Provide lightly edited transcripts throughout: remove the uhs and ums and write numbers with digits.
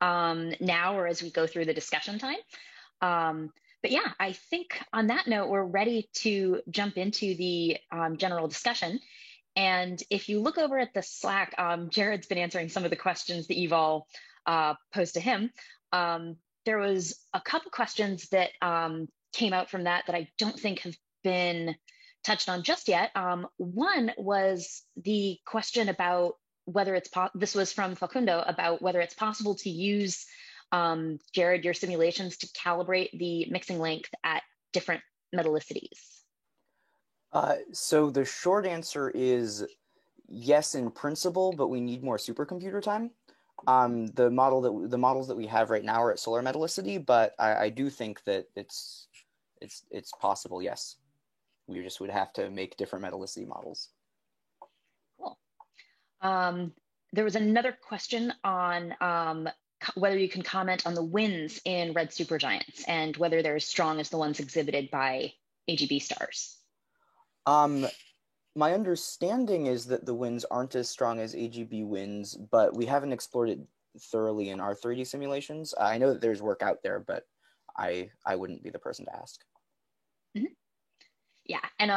now or as we go through the discussion time. But yeah, I think on that note, we're ready to jump into the general discussion. And if you look over at the Slack, Jared's been answering some of the questions that you've all posed to him. There was a couple questions that came out from that that I don't think have been touched on just yet. One was the question about whether this was from Facundo, about whether it's possible to use, Jared, your simulations to calibrate the mixing length at different metallicities. So the short answer is yes in principle, but we need more supercomputer time. The models that we have right now are at solar metallicity, but I do think that it's possible. Yes, we just would have to make different metallicity models. Cool. There was another question on whether you can comment on the winds in red supergiants and whether they're as strong as the ones exhibited by AGB stars. Um, my understanding is that the winds aren't as strong as AGB winds, but we haven't explored it thoroughly in our 3D simulations. I know that there's work out there, but I wouldn't be the person to ask. Mhm. Yeah, and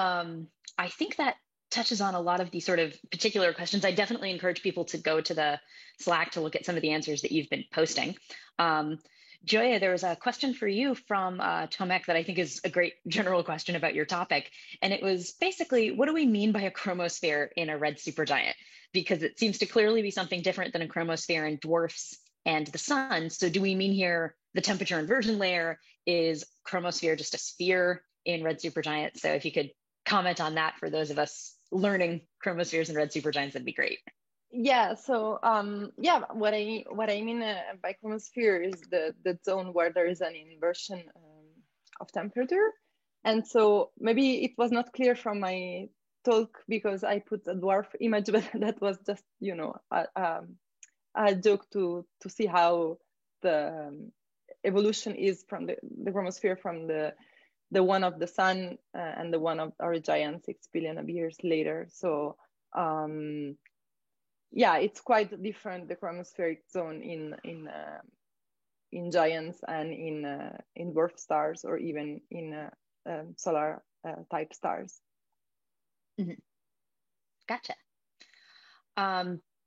I think that touches on a lot of these sort of particular questions. I definitely encourage people to go to the Slack to look at some of the answers that you've been posting. Um, Joya, there was a question for you from Tomek that I think is a great general question about your topic. And it was basically, what do we mean by a chromosphere in a red supergiant? Because it seems to clearly be something different than a chromosphere in dwarfs and the sun. So do we mean here the temperature inversion layer? Is chromosphere just a sphere in red supergiants? So if you could comment on that for those of us learning chromospheres and red supergiants, that'd be great. Yeah, so yeah, what I mean by chromosphere is the zone where there is an inversion of temperature. And so maybe it was not clear from my talk because I put a dwarf image, but that was just, a joke to see how the evolution is from the chromosphere from the one of the sun and the one of our giant 6 billion of years later. So yeah, it's quite different, the chromospheric zone in giants and in dwarf stars or even in solar type stars. Mhm. Gotcha.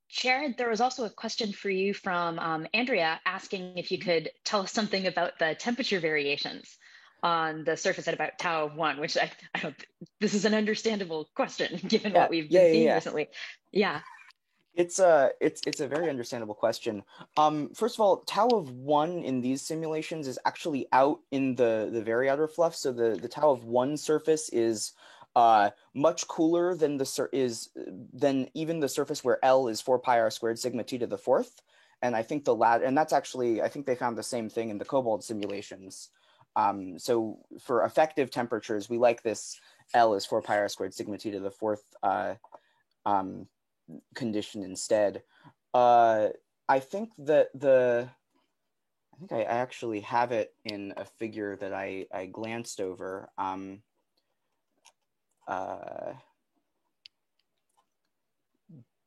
Jared, there was also a question for you from Andrea asking if you could tell us something about the temperature variations on the surface at about tau of one, which I don't, this is an understandable question given Yeah, what we've yeah, been yeah, seeing yeah. recently. Yeah. It's a very understandable question. First of all, tau of one in these simulations is actually out in the very outer fluff. So the tau of one surface is much cooler than than even the surface where L is 4 pi r squared sigma t to the fourth. And I think and that's actually, I think they found the same thing in the cobalt simulations. So for effective temperatures, we like this L is 4 pi r squared sigma t to the fourth um, condition instead. Uh, I think that I think I actually have it in a figure that I glanced over. Uh,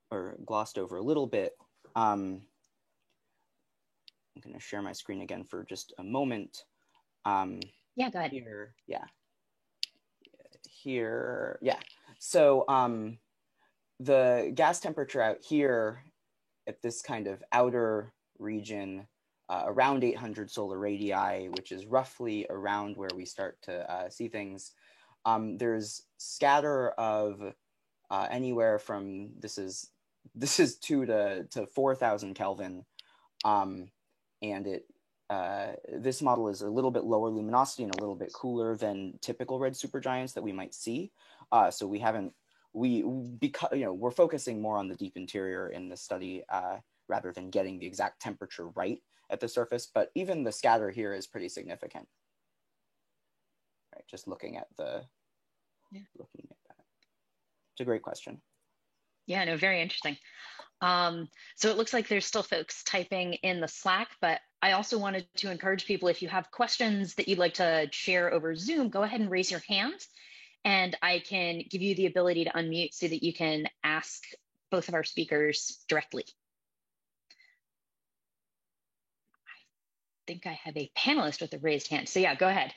or glossed over a little bit. I'm going to share my screen again for just a moment. Yeah, go ahead. Here, yeah. Here, yeah. So the gas temperature out here at this kind of outer region, around 800 solar radii, which is roughly around where we start to see things. There's scatter of anywhere from this is 2 to 4,000 Kelvin, and this model is a little bit lower luminosity and a little bit cooler than typical red supergiants that we might see. So we haven't because we're focusing more on the deep interior in the study rather than getting the exact temperature right at the surface. But even the scatter here is pretty significant. Right, just looking at that. It's a great question. Yeah, no, very interesting. So it looks like there's still folks typing in the Slack, but I also wanted to encourage people, if you have questions that you'd like to share over Zoom, go ahead and raise your hand and I can give you the ability to unmute so that you can ask both of our speakers directly. think I have a panelist with a raised hand. So yeah, go ahead.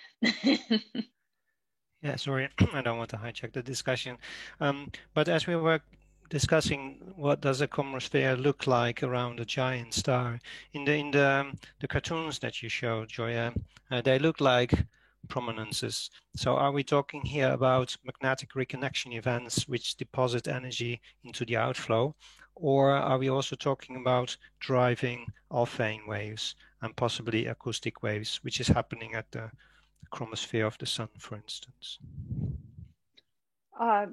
Yeah, sorry, I don't want to hijack the discussion. But as we were discussing, what does a chromosphere look like around a giant star? In the cartoons that you showed, Joya, they look like prominences. So are we talking here about magnetic reconnection events which deposit energy into the outflow, or are we also talking about driving Alfvén waves and possibly acoustic waves, which is happening at the chromosphere of the sun, for instance?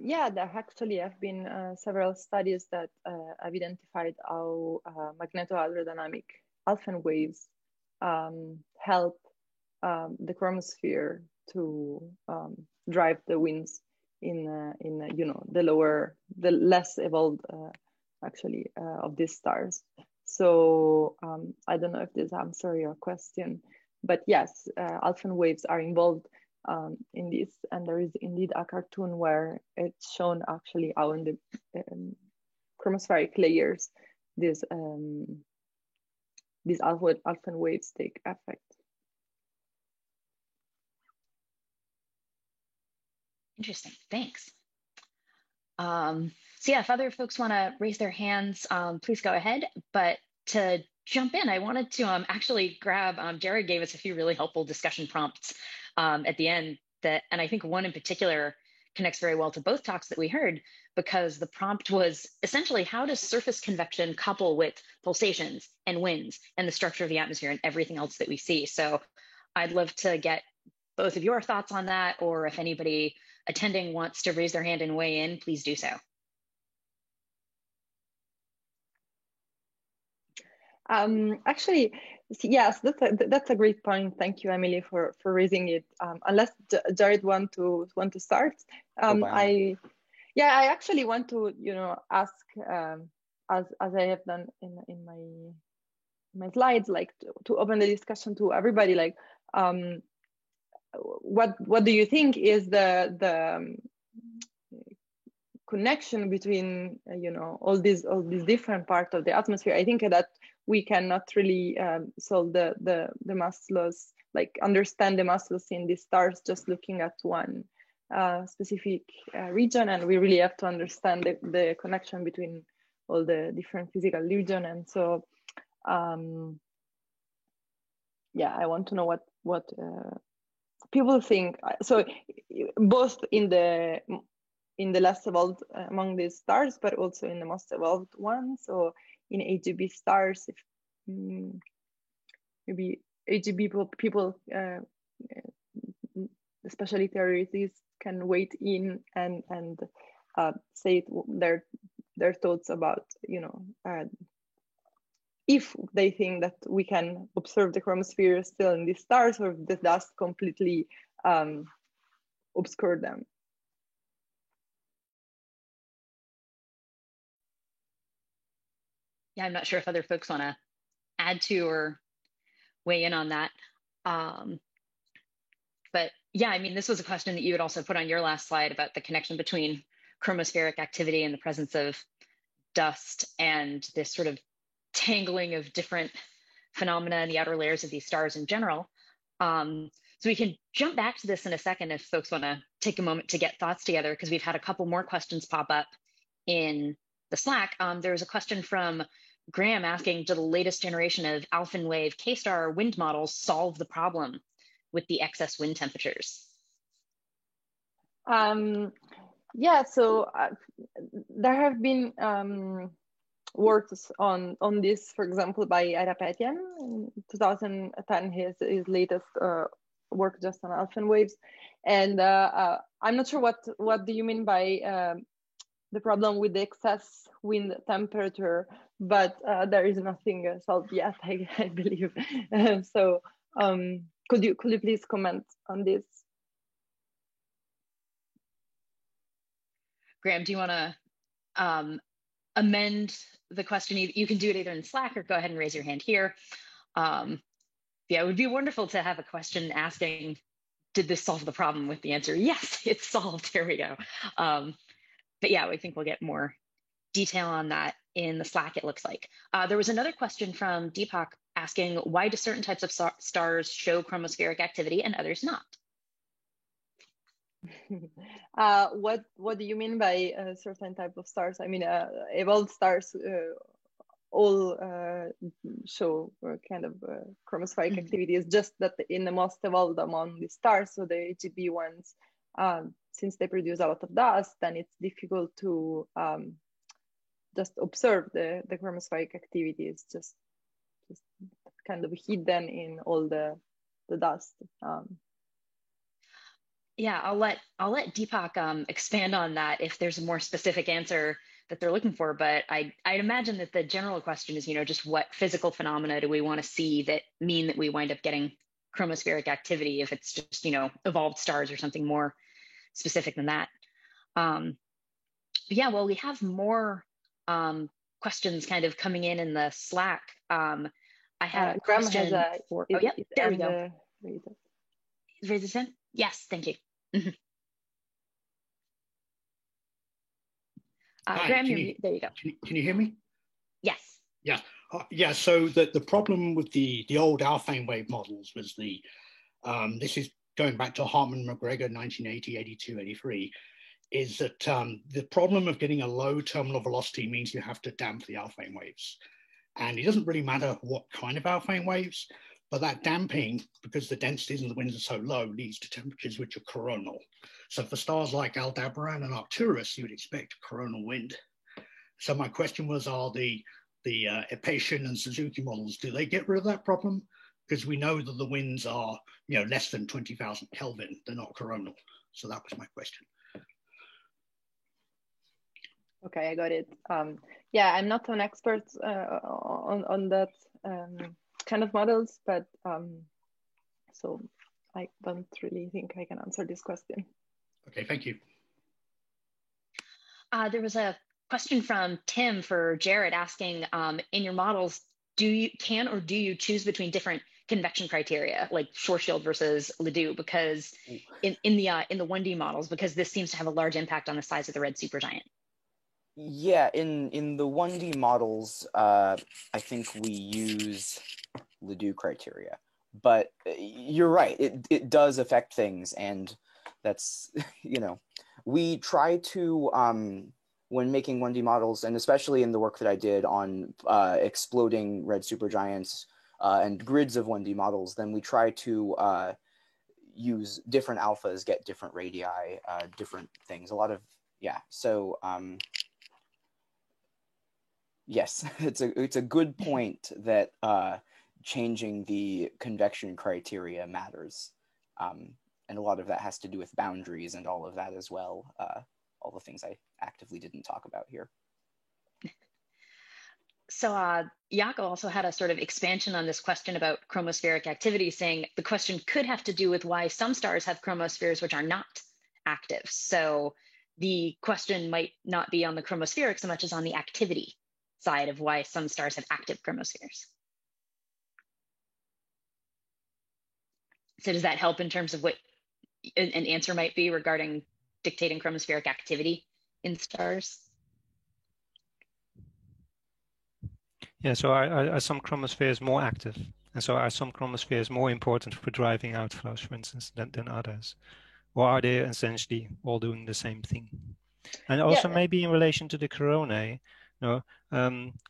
Yeah, there actually have been several studies that have identified how magnetohydrodynamic Alfvén waves help the chromosphere to drive the winds in the less evolved of these stars. So I don't know if this answers your question, but yes, Alfvén waves are involved in this, and there is indeed a cartoon where it's shown actually how in the chromospheric layers these Alfvén waves take effect. Interesting, thanks. So yeah, if other folks want to raise their hands, please go ahead. But to jump in, I wanted to actually grab, Jared gave us a few really helpful discussion prompts at the end and I think one in particular connects very well to both talks that we heard, because the prompt was essentially, how does surface convection couple with pulsations and winds and the structure of the atmosphere and everything else that we see? So I'd love to get both of your thoughts on that, or if anybody attending wants to raise their hand and weigh in, please do so. Actually, yes, that's a great point. Thank you, Emily, for raising it. Unless Jared want to start, I actually want to ask as I have done in my slides, like to open the discussion to everybody, like what do you think is the connection between all these different parts of the atmosphere? I think that we cannot really solve the mass loss, like understand the mass loss in these stars just looking at one specific region, and we really have to understand the connection between all the different physical regions. And so yeah, I want to know what people think. So both in the less evolved among these stars, but also in the most evolved ones. So in AGB stars, if maybe AGB people, especially theorists, can weigh in and say their thoughts about if they think that we can observe the chromosphere still in these stars, or if the dust completely obscure them. Yeah, I'm not sure if other folks want to add to or weigh in on that. But yeah, I mean, this was a question that you had also put on your last slide about the connection between chromospheric activity and the presence of dust and this sort of tangling of different phenomena in the outer layers of these stars in general. So we can jump back to this in a second if folks want to take a moment to get thoughts together, because we've had a couple more questions pop up in the Slack. There was a question from Graham asking, do the latest generation of Alfvén wave K-star wind models solve the problem with the excess wind temperatures? Yeah, so there have been works on this, for example, by Arapatian in 2010, his latest work just on Alfvén waves. And I'm not sure what do you mean by the problem with the excess wind temperature, but there is nothing solved yet, I believe. So could you please comment on this? Graham, do you want to amend the question? You can do it either in Slack or go ahead and raise your hand here. Yeah, it would be wonderful to have a question asking, did this solve the problem, with the answer, yes, it's solved. Here we go. But yeah, I think we'll get more detail on that in the Slack, it looks like. There was another question from Deepak asking, why do certain types of stars show chromospheric activity and others not? What do you mean by a certain type of stars? I mean, evolved stars all show kind of chromospheric activity. It's just that in the most evolved among the stars, so the HGB ones, since they produce a lot of dust, then it's difficult to just observe the chromospheric activity. It's just kind of hidden in all the dust. Yeah, I'll let Deepak expand on that if there's a more specific answer that they're looking for. But I'd imagine that the general question is, just what physical phenomena do we want to see that mean that we wind up getting chromospheric activity, if it's just, evolved stars or something more specific than that. Yeah, well, we have more questions kind of coming in the Slack. I had a question for, oh, yeah, there we go. Raise this in? Yes, thank you. Hi, Graham, there you go. Can you hear me? Yes. Yeah. Yeah. So the problem with the old Alfvén wave models was this is going back to Hartman McGregor 1980, 82, 83, is that the problem of getting a low terminal velocity means you have to damp the Alfvén waves. And it doesn't really matter what kind of Alfvén waves, but that damping, because the densities and the winds are so low, leads to temperatures which are coronal. So for stars like Aldebaran and Arcturus, you would expect a coronal wind. So my question was, are the Epatian and Suzuki models, do they get rid of that problem? Because we know that the winds are, less than 20,000 Kelvin, they're not coronal. So that was my question. Okay, I got it. Yeah, I'm not an expert on that kind of models, but so I don't really think I can answer this question. Okay, thank you. There was a question from Tim for Jared asking, in your models, do you choose between different convection criteria, like Schwarzschild versus Ledoux, because in the 1D models, because this seems to have a large impact on the size of the red supergiant? Yeah, in the 1D models, I think we use Ledoux criteria, but you're right, it does affect things, and that's, we try to, when making 1D models, and especially in the work that I did on exploding red supergiants and grids of 1D models, then we try to use different alphas, get different radii, different things, so yes, it's a good point that changing the convection criteria matters. And a lot of that has to do with boundaries and all of that as well. All the things I actively didn't talk about here. So Jaakko also had a sort of expansion on this question about chromospheric activity, saying the question could have to do with why some stars have chromospheres which are not active. So the question might not be on the chromospheric so much as on the activity side of why some stars have active chromospheres. So does that help in terms of what an answer might be regarding dictating chromospheric activity in stars? Yeah, so are some chromospheres more active? And so are some chromospheres more important for driving outflows, for instance, than others? Or are they essentially all doing the same thing? And also maybe in relation to the coronae,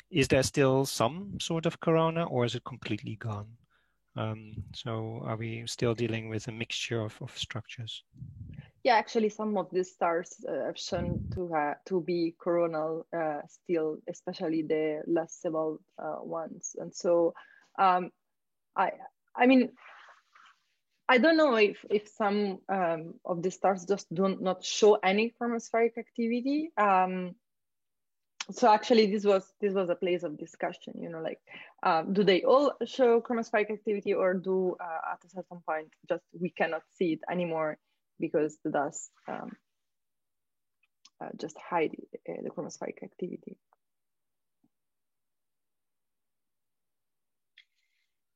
is there still some sort of corona, or is it completely gone? So are we still dealing with a mixture of structures? Yeah, actually, some of these stars have shown to be coronal still, especially the less evolved ones. And so, I mean, I don't know if some of the stars just do not show any chromospheric activity. So actually, this was a place of discussion. Do they all show chromospheric activity, or do at a certain point just we cannot see it anymore because the dust just hide the chromospheric activity?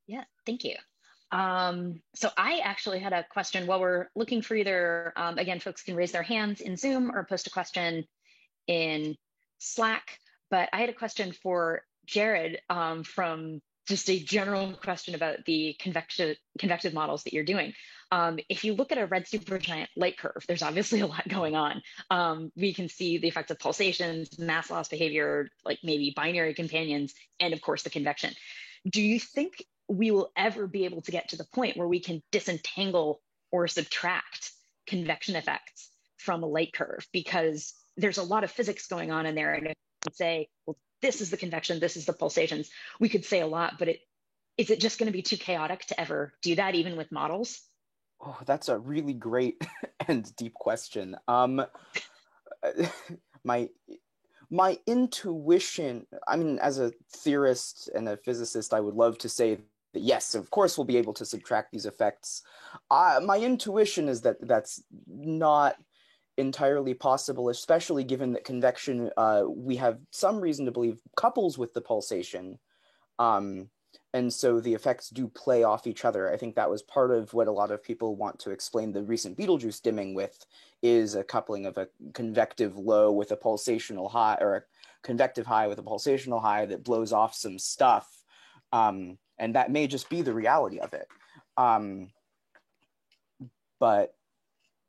Yeah, thank you. So I actually had a question while we're looking for either, again, folks can raise their hands in Zoom or post a question in Slack, but I had a question for Jared from just a general question about the convective models that you're doing. If you look at a red supergiant light curve, there's obviously a lot going on. We can see the effects of pulsations, mass loss behavior, like maybe binary companions, and of course the convection. Do you think we will ever be able to get to the point where we can disentangle or subtract convection effects from a light curve? Because there's a lot of physics going on in there, and if we say, well, this is the convection, this is the pulsations, we could say a lot, but is it just going to be too chaotic to ever do that, even with models? Oh, that's a really great and deep question. My intuition, I mean, as a theorist and a physicist, I would love to say that yes, of course, we'll be able to subtract these effects. My intuition is that that's not entirely possible, especially given that convection, we have some reason to believe, couples with the pulsation. And so the effects do play off each other. I think that was part of what a lot of people want to explain the recent Betelgeuse dimming with, is a coupling of a convective low with a pulsational high, or a convective high with a pulsational high that blows off some stuff. And that may just be the reality of it. But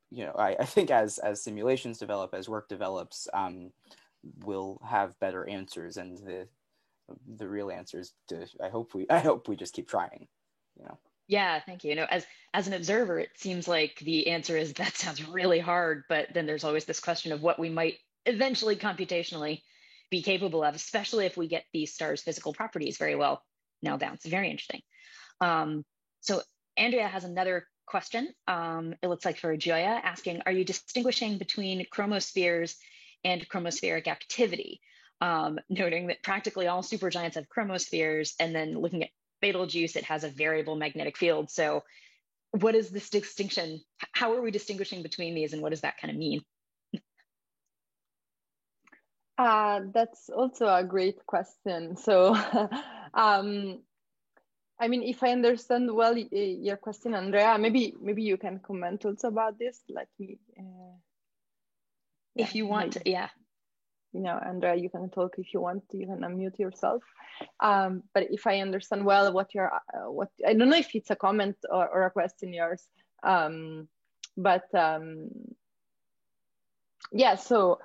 you know, I think as simulations develop, as work develops, we'll have better answers, and the real answers to I hope we just keep trying, you know. Yeah, thank you. You know, as an observer, it seems like the answer is that sounds really hard, but then there's always this question of what we might eventually computationally be capable of, especially if we get these stars' physical properties very well nailed down. It's very interesting. So Andrea has another question. It looks like for Gioia, asking, are you distinguishing between chromospheres and chromospheric activity? Noting that practically all supergiants have chromospheres, and then looking at Betelgeuse, it has a variable magnetic field. So what is this distinction? How are we distinguishing between these, and what does that kind of mean? That's also a great question. So I mean, if I understand well your question, Andrea, maybe you can comment also about this. Let me. If you want to, yeah. You know, Andrea, you can talk if you want. You can unmute yourself. But if I understand well what I don't know if it's a comment or a question yours. Yeah, so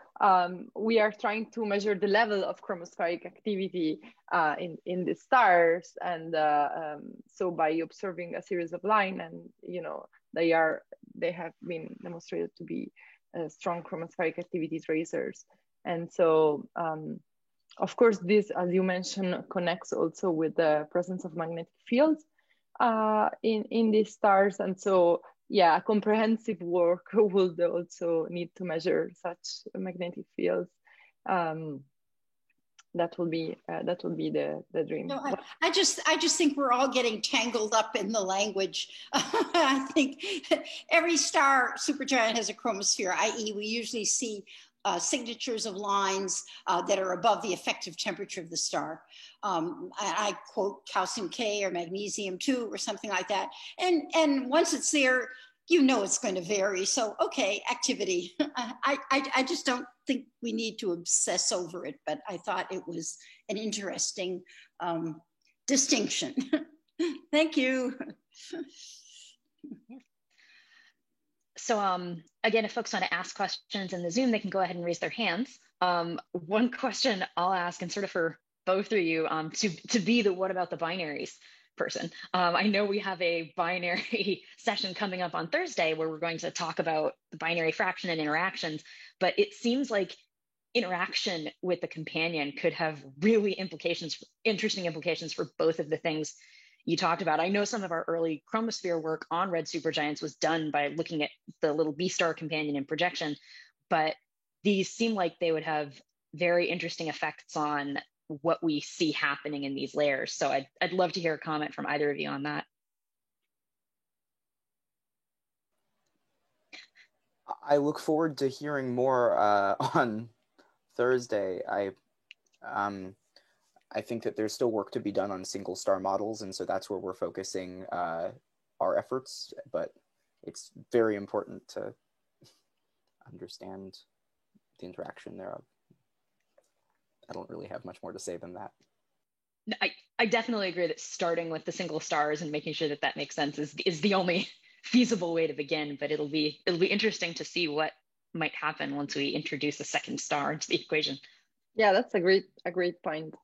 we are trying to measure the level of chromospheric activity in the stars, and so by observing a series of lines, and you know they have been demonstrated to be strong chromospheric activity tracers, and so of course this, as you mentioned, connects also with the presence of magnetic fields in these stars, and so yeah, comprehensive work would also need to measure such magnetic fields. That will be the dream. No, I just think we're all getting tangled up in the language. I think every star supergiant has a chromosphere, i.e., we usually see signatures of lines that are above the effective temperature of the star. I quote calcium K or magnesium 2 or something like that. And once it's there, you know it's going to vary. So, okay, activity. I just don't think we need to obsess over it, but I thought it was an interesting distinction. Thank you. So again, if folks want to ask questions in the Zoom, they can go ahead and raise their hands. One question I'll ask, and sort of for both of you, to be the what about the binaries person. I know we have a binary session coming up on Thursday where we're going to talk about the binary fraction and interactions, but it seems like interaction with the companion could have really interesting implications for both of the things you talked about. I know some of our early chromosphere work on red supergiants was done by looking at the little B star companion in projection, but these seem like they would have very interesting effects on what we see happening in these layers. So I'd love to hear a comment from either of you on that. I look forward to hearing more on Thursday. I think that there's still work to be done on single star models, and so that's where we're focusing our efforts, but it's very important to understand the interaction thereof. I don't really have much more to say than that. I I definitely agree that starting with the single stars and making sure that that makes sense is the only feasible way to begin. But it'll be interesting to see what might happen once we introduce a second star into the equation. Yeah, that's a great point.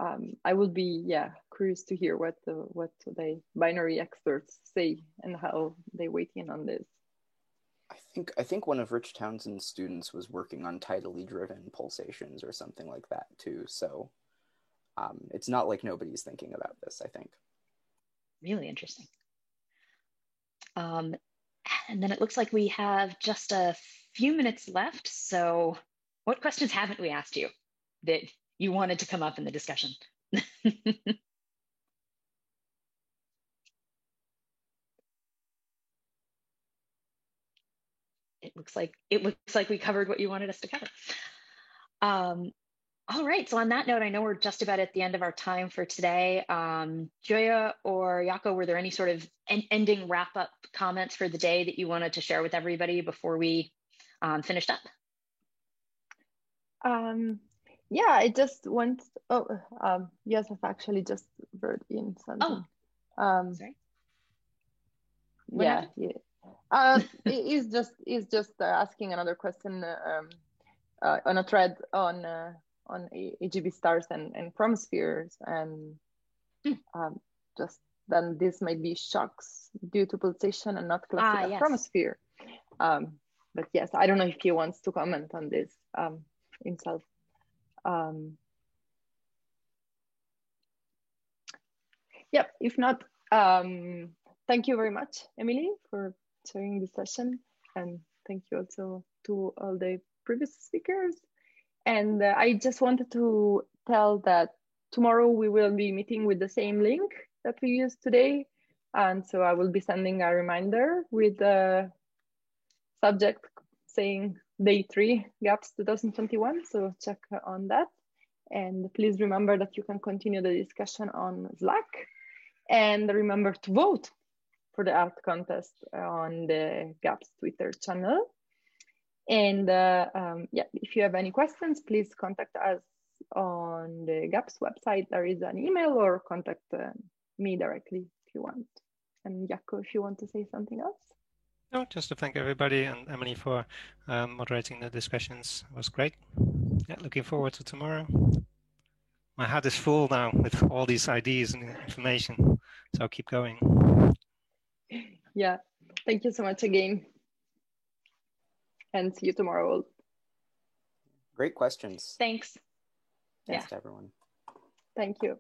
I would be curious to hear what the binary experts say and how they weigh in on this. I think one of Rich Townsend's students was working on tidally driven pulsations or something like that too. So it's not like nobody's thinking about this, I think. Really interesting. And then it looks like we have just a few minutes left. So what questions haven't we asked you that you wanted to come up in the discussion? It looks like we covered what you wanted us to cover. All right, so on that note, I know we're just about at the end of our time for today. Gioia or Jaakko, were there any sort of ending wrap-up comments for the day that you wanted to share with everybody before we finished up? Yeah, I just want. Yes, I've actually just wrote in something. Oh, sorry. Yeah. He's just asking another question on a thread on AGB stars and chromospheres, and just then this might be shocks due to pulsation and not classical yes. chromosphere. But yes, I don't know if he wants to comment on this himself. Yep, if not, thank you very much, Emily, for sharing this session, and thank you also to all the previous speakers. And I just wanted to tell that tomorrow we will be meeting with the same link that we used today, and so I will be sending a reminder with the subject saying day 3 GAPS 2021, so check on that. And please remember that you can continue the discussion on Slack, and remember to vote for the art contest on the GAPS Twitter channel. And if you have any questions, please contact us on the GAPS website. There is an email, or contact me directly if you want. And Jaakko, if you want to say something else. No, just to thank everybody and Emily for moderating the discussions. It was great. Yeah, looking forward to tomorrow. My head is full now with all these ideas and information, so I'll keep going. Yeah, thank you so much again. And see you tomorrow. Great questions. Thanks. Thanks to everyone. Thank you.